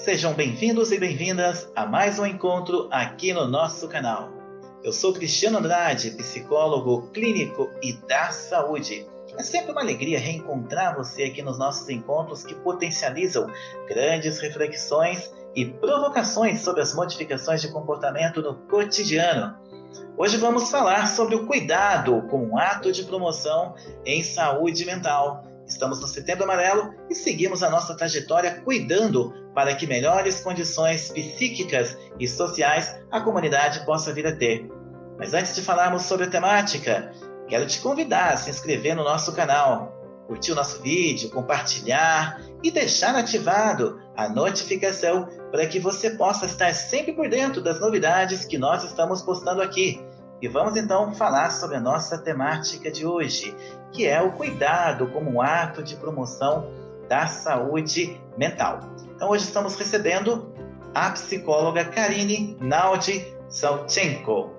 Sejam bem-vindos e bem-vindas a mais um encontro aqui no nosso canal. Eu sou Cristiano Andrade, psicólogo clínico e da saúde. É sempre uma alegria reencontrar você aqui nos nossos encontros que potencializam grandes reflexões e provocações sobre as modificações de comportamento no cotidiano. Hoje vamos falar sobre o cuidado como um ato de promoção em saúde mental. Estamos no Setembro Amarelo e seguimos a nossa trajetória cuidando para que melhores condições psíquicas e sociais a comunidade possa vir a ter. Mas antes de falarmos sobre a temática, quero te convidar a se inscrever no nosso canal, curtir o nosso vídeo, compartilhar e deixar ativado a notificação para que você possa estar sempre por dentro das novidades que nós estamos postando aqui. E vamos então falar sobre a nossa temática de hoje, que é o cuidado como um ato de promoção da saúde mental. Então hoje estamos recebendo a psicóloga Karine Naldi-Salchenko.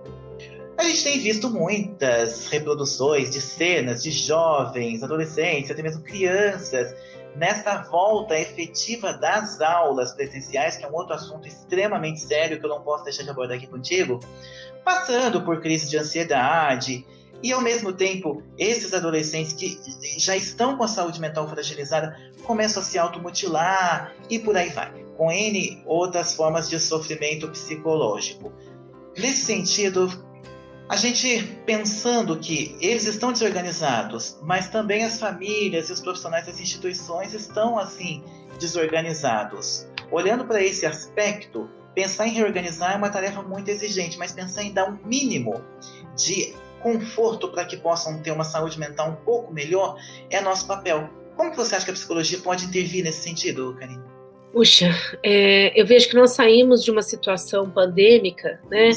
A gente tem visto muitas reproduções de cenas de jovens, adolescentes, até mesmo crianças, nessa volta efetiva das aulas presenciais, que é um outro assunto extremamente sério que eu não posso deixar de abordar aqui contigo, passando por crise de ansiedade, e ao mesmo tempo, esses adolescentes que já estão com a saúde mental fragilizada começam a se automutilar e por aí vai, com N outras formas de sofrimento psicológico. Nesse sentido, a gente pensando que eles estão desorganizados, mas também as famílias e os profissionais das instituições estão assim desorganizados. Olhando para esse aspecto, pensar em reorganizar é uma tarefa muito exigente, mas pensar em dar um mínimo de conforto para que possam ter uma saúde mental um pouco melhor é nosso papel. Como que você acha que a psicologia pode intervir nesse sentido, Karine? Puxa, eu vejo que nós saímos de uma situação pandêmica, né,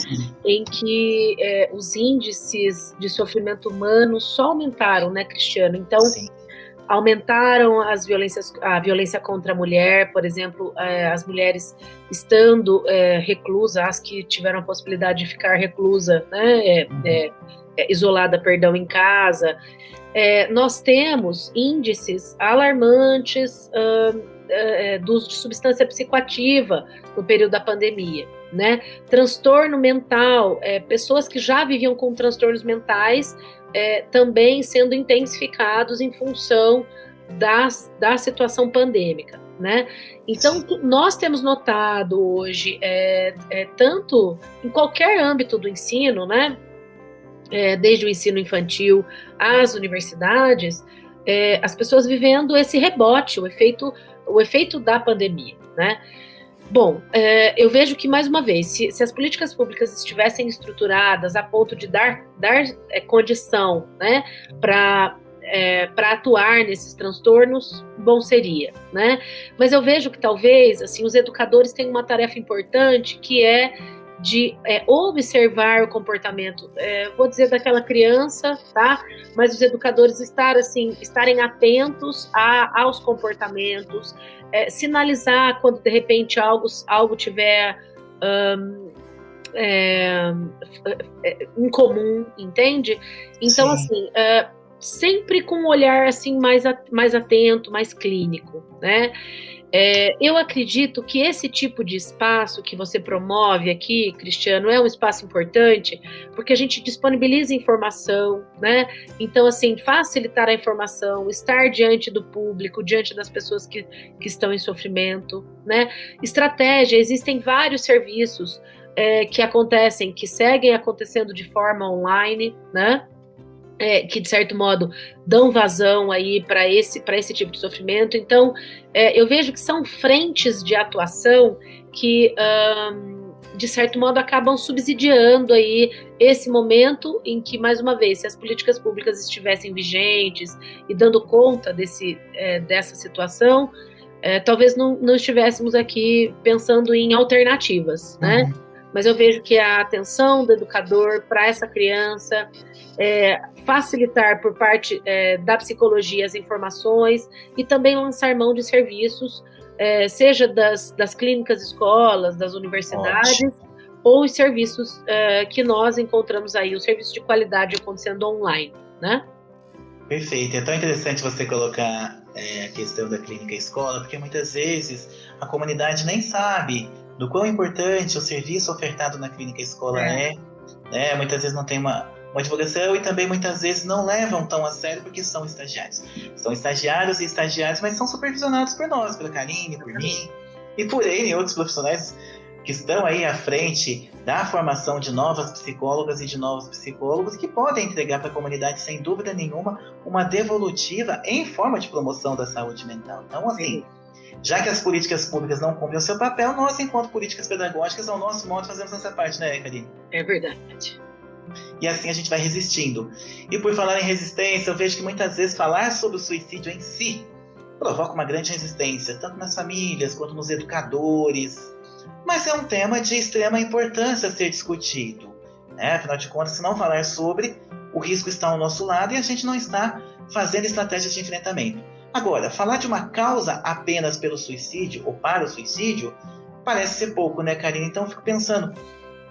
em que os índices de sofrimento humano só aumentaram, né, Cristiano? Então, sim, aumentaram a violência contra a mulher, por exemplo, as mulheres estando reclusas, as que tiveram a possibilidade de ficar reclusa, né, isolada, perdão, em casa. Nós temos índices alarmantes do uso de substância psicoativa no período da pandemia, né? Transtorno mental, pessoas que já viviam com transtornos mentais também sendo intensificados em função da situação pandêmica, né? Então, nós temos notado hoje, tanto em qualquer âmbito do ensino, né? Desde o ensino infantil às universidades, as pessoas vivendo esse rebote, o efeito da pandemia, né? Bom, eu vejo que, mais uma vez, se as políticas públicas estivessem estruturadas a ponto de dar condição, né, para atuar nesses transtornos, bom seria, né? Mas eu vejo que talvez, assim, os educadores têm uma tarefa importante, que é de observar o comportamento, vou dizer, daquela criança, tá? Mas os educadores estarem atentos aos comportamentos, sinalizar quando de repente algo tiver incomum, entende? Então, sim, assim, sempre com um olhar assim mais atento, mais clínico, né? Eu acredito que esse tipo de espaço que você promove aqui, Cristiano, é um espaço importante, porque a gente disponibiliza informação, né? Então, assim, facilitar a informação, estar diante do público, diante das pessoas que estão em sofrimento, né? Estratégia, existem vários serviços que seguem acontecendo de forma online, né? Que, de certo modo, dão vazão aí para esse tipo de sofrimento. Então, eu vejo que são frentes de atuação que, de certo modo, acabam subsidiando aí esse momento em que, mais uma vez, se as políticas públicas estivessem vigentes e dando conta dessa situação, talvez não estivéssemos aqui pensando em alternativas, né? Mas eu vejo que a atenção do educador para essa criança, facilitar por parte da psicologia as informações e também lançar mão de serviços, seja das clínicas escolas, das universidades, ou os serviços que nós encontramos aí, os serviços de qualidade acontecendo online, né? Perfeito. É tão interessante você colocar a questão da clínica escola, porque muitas vezes a comunidade nem sabe do quão importante o serviço ofertado na clínica escola é, né? Muitas vezes não tem uma divulgação e também muitas vezes não levam tão a sério porque são estagiários. São estagiários e estagiários, mas são supervisionados por nós, pela Karine, por mim e por ele e outros profissionais que estão aí à frente da formação de novas psicólogas e de novos psicólogos que podem entregar para a comunidade, sem dúvida nenhuma, uma devolutiva em forma de promoção da saúde mental. Então, assim, já que as políticas públicas não cumprem o seu papel, nós, enquanto políticas pedagógicas, ao nosso modo, fazemos essa parte, né, Karine? É verdade. E assim a gente vai resistindo. E por falar em resistência, eu vejo que muitas vezes falar sobre o suicídio em si provoca uma grande resistência, tanto nas famílias quanto nos educadores. Mas é um tema de extrema importância a ser discutido, né? Afinal de contas, se não falar sobre, o risco está ao nosso lado e a gente não está fazendo estratégias de enfrentamento. Agora, falar de uma causa apenas pelo suicídio ou para o suicídio parece ser pouco, né, Karine? Então eu fico pensando,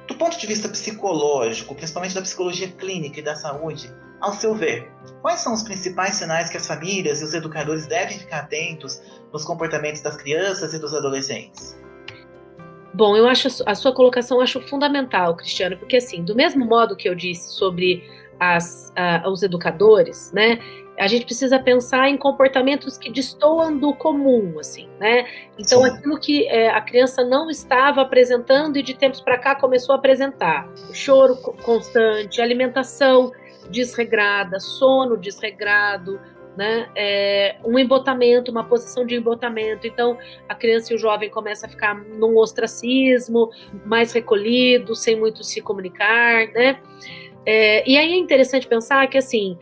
do ponto de vista psicológico, principalmente da psicologia clínica e da saúde, ao seu ver, quais são os principais sinais que as famílias e os educadores devem ficar atentos nos comportamentos das crianças e dos adolescentes? Bom, eu acho a sua colocação, eu acho fundamental, Cristiano, porque assim, do mesmo modo que eu disse sobre os educadores, né, a gente precisa pensar em comportamentos que destoam do comum, assim, né? Então, aquilo que a criança não estava apresentando e de tempos para cá começou a apresentar: o choro constante, alimentação desregrada, sono desregrado, né? Um embotamento, uma posição de embotamento. Então, a criança e o jovem começam a ficar num ostracismo, mais recolhido, sem muito se comunicar, né? E aí é interessante pensar que, assim,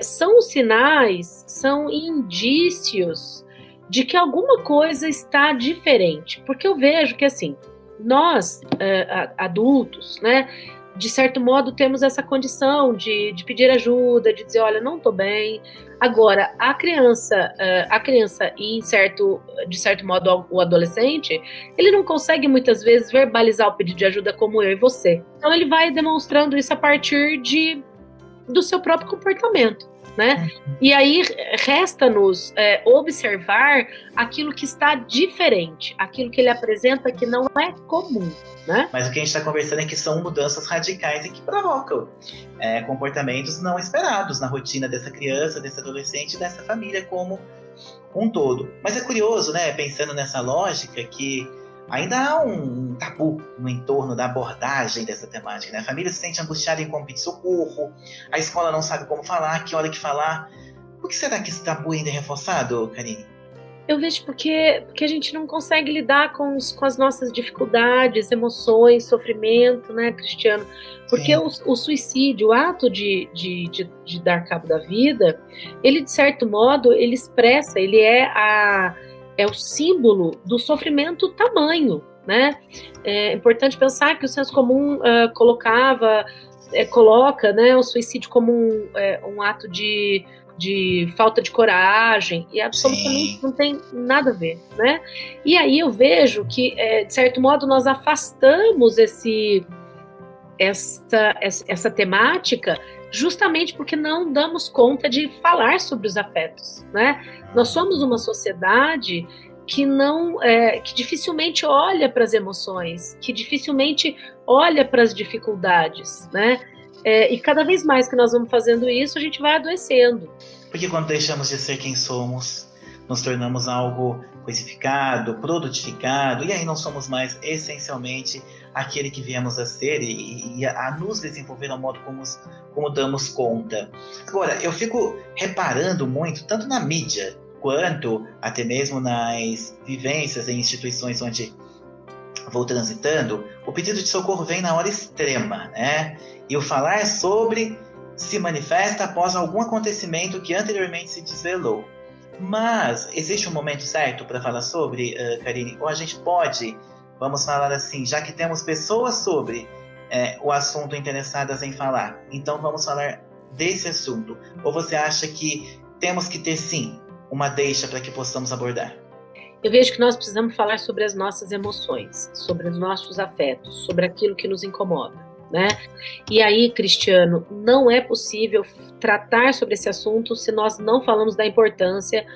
são sinais, são indícios de que alguma coisa está diferente. Porque eu vejo que, assim, nós, adultos, né, de certo modo, temos essa condição de pedir ajuda, de dizer, olha, não estou bem. Agora, a criança e, de certo modo, o adolescente, ele não consegue, muitas vezes, verbalizar o pedido de ajuda como eu e você. Então, ele vai demonstrando isso a partir do seu próprio comportamento, né? E aí resta-nos observar aquilo que está diferente, aquilo que ele apresenta que não é comum, né? Mas o que a gente está conversando é que são mudanças radicais e que provocam comportamentos não esperados na rotina dessa criança, desse adolescente, dessa família como um todo. Mas é curioso, né, pensando nessa lógica, que ainda há um tabu no entorno da abordagem dessa temática, né? A família se sente angustiada em como pedir socorro, a escola não sabe como falar, que hora que falar. Por que será que esse tabu ainda é reforçado, Karine? Eu vejo porque a gente não consegue lidar com as nossas dificuldades, emoções, sofrimento, né, Cristiano? Porque o suicídio, o ato de dar cabo da vida, ele, de certo modo, ele expressa, ele é o símbolo do sofrimento tamanho, né? É importante pensar que o senso comum coloca, né, o suicídio como um ato de falta de coragem, e absolutamente não tem nada a ver, né? E aí eu vejo que, de certo modo, nós afastamos essa temática justamente porque não damos conta de falar sobre os afetos, né? Nós somos uma sociedade que que dificilmente olha para as emoções, que dificilmente olha para as dificuldades, né? E cada vez mais que nós vamos fazendo isso, a gente vai adoecendo. Porque quando deixamos de ser quem somos, nos tornamos algo coisificado, produtificado, e aí não somos mais essencialmente aquele que viemos a ser e a nos desenvolver ao modo como damos conta. Agora, eu fico reparando muito, tanto na mídia, quanto até mesmo nas vivências em instituições onde vou transitando, o pedido de socorro vem na hora extrema, né? E o falar sobre se manifesta após algum acontecimento que anteriormente se desvelou. Mas existe um momento certo para falar sobre, Karine? Ou a gente pode, vamos falar assim, já que temos pessoas sobre o assunto interessadas em falar, então vamos falar desse assunto. Ou você acha que temos que ter, sim, uma deixa para que possamos abordar? Eu vejo que nós precisamos falar sobre as nossas emoções, sobre os nossos afetos, sobre aquilo que nos incomoda, né? E aí, Cristiano, não é possível tratar sobre esse assunto se nós não falamos da importância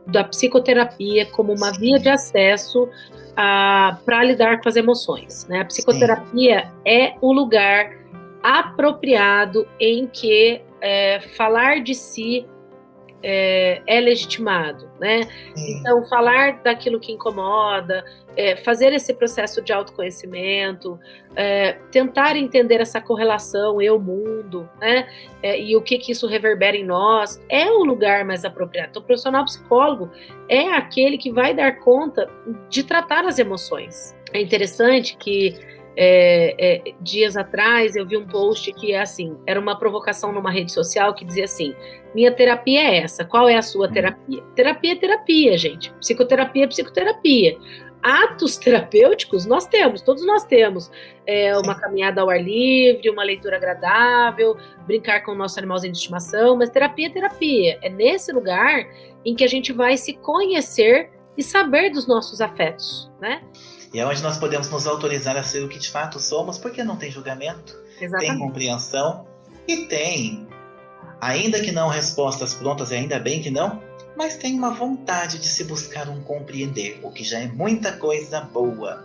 da psicoterapia como uma via de acesso para lidar com as emoções, né? A psicoterapia é o lugar apropriado em que falar de si é legitimado, né? Então, falar daquilo que incomoda, fazer esse processo de autoconhecimento, tentar entender essa correlação eu-mundo, né? E o que isso reverbera em nós, é o lugar mais apropriado. Então, o profissional psicólogo é aquele que vai dar conta de tratar as emoções. É interessante que dias atrás eu vi um post que era uma provocação numa rede social que dizia assim: minha terapia é essa, qual é a sua terapia? Terapia é terapia, gente. Psicoterapia é psicoterapia. Atos terapêuticos todos nós temos. Uma caminhada ao ar livre, uma leitura agradável, brincar com o nosso animalzinho de estimação, mas terapia é terapia. É nesse lugar em que a gente vai se conhecer e saber dos nossos afetos, né? E é onde nós podemos nos autorizar a ser o que de fato somos, porque não tem julgamento, tem compreensão e tem, ainda que não respostas prontas, e ainda bem que não, mas tem uma vontade de se buscar um compreender, o que já é muita coisa boa.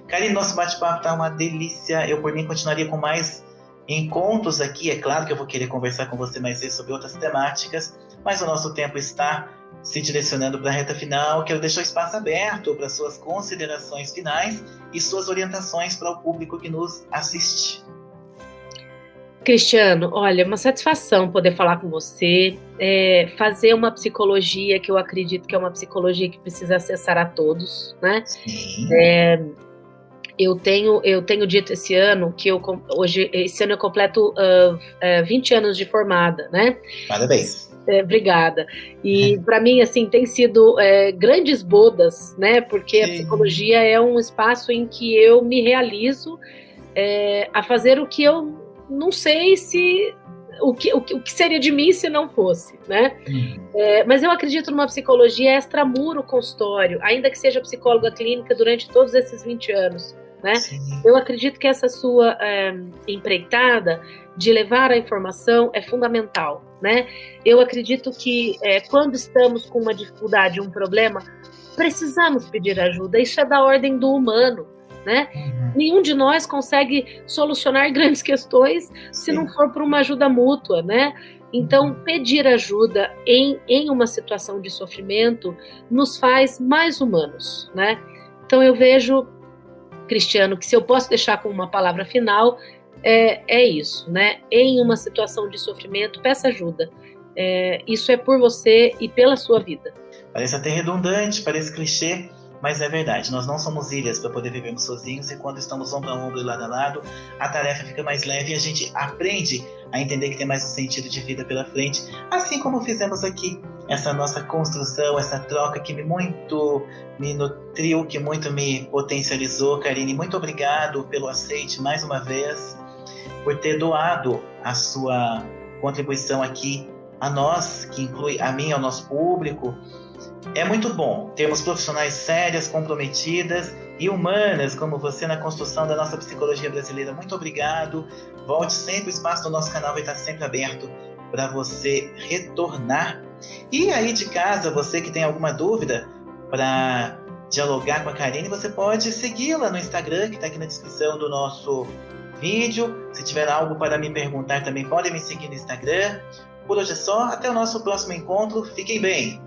Karine, nosso bate-papo tá uma delícia. Eu, por mim, continuaria com mais encontros aqui. É claro que eu vou querer conversar com você mais vezes sobre outras temáticas, mas o nosso tempo está se direcionando para a reta final. Quero deixar o espaço aberto para suas considerações finais e suas orientações para o público que nos assiste. Cristiano, olha, é uma satisfação poder falar com você, fazer uma psicologia que eu acredito que é uma psicologia que precisa acessar a todos, né? Sim. Eu tenho dito esse ano que esse ano eu completo 20 anos de formada, né? Parabéns. Obrigada. E para mim, assim, tem sido grandes bodas, né? Porque a psicologia é um espaço em que eu me realizo a fazer o que eu não sei o que seria de mim se não fosse, né? Mas eu acredito numa psicologia extramuro consultório, ainda que seja psicóloga clínica durante todos esses 20 anos, né? Eu acredito que essa sua empreitada de levar a informação é fundamental, né? Eu acredito que quando estamos com uma dificuldade, um problema, precisamos pedir ajuda. Isso é da ordem do humano, né? Nenhum de nós consegue solucionar grandes questões se não for por uma ajuda mútua, né? Então, pedir ajuda em uma situação de sofrimento nos faz mais humanos, né? Então, eu vejo, Cristiano, que se eu posso deixar com uma palavra final, é isso, né? Em uma situação de sofrimento, peça ajuda. Isso é por você e pela sua vida. Parece até redundante, parece clichê, mas é verdade. Nós não somos ilhas para poder vivermos sozinhos, e quando estamos ombro a ombro e lado a lado, a tarefa fica mais leve e a gente aprende a entender que tem mais um sentido de vida pela frente, assim como fizemos aqui. Essa nossa construção, essa troca que muito me nutriu, que muito me potencializou. Karine, muito obrigado pelo aceite mais uma vez, por ter doado a sua contribuição aqui a nós, que inclui a mim e ao nosso público. É muito bom termos profissionais sérias, comprometidas e humanas como você na construção da nossa psicologia brasileira. Muito obrigado. Volte sempre, o espaço do nosso canal vai estar sempre aberto para você retornar. E aí de casa, você que tem alguma dúvida para dialogar com a Karine, você pode segui-la no Instagram, que está aqui na descrição do nosso vídeo. Se tiver algo para me perguntar também, pode me seguir no Instagram. Por hoje é só, até o nosso próximo encontro. Fiquem bem!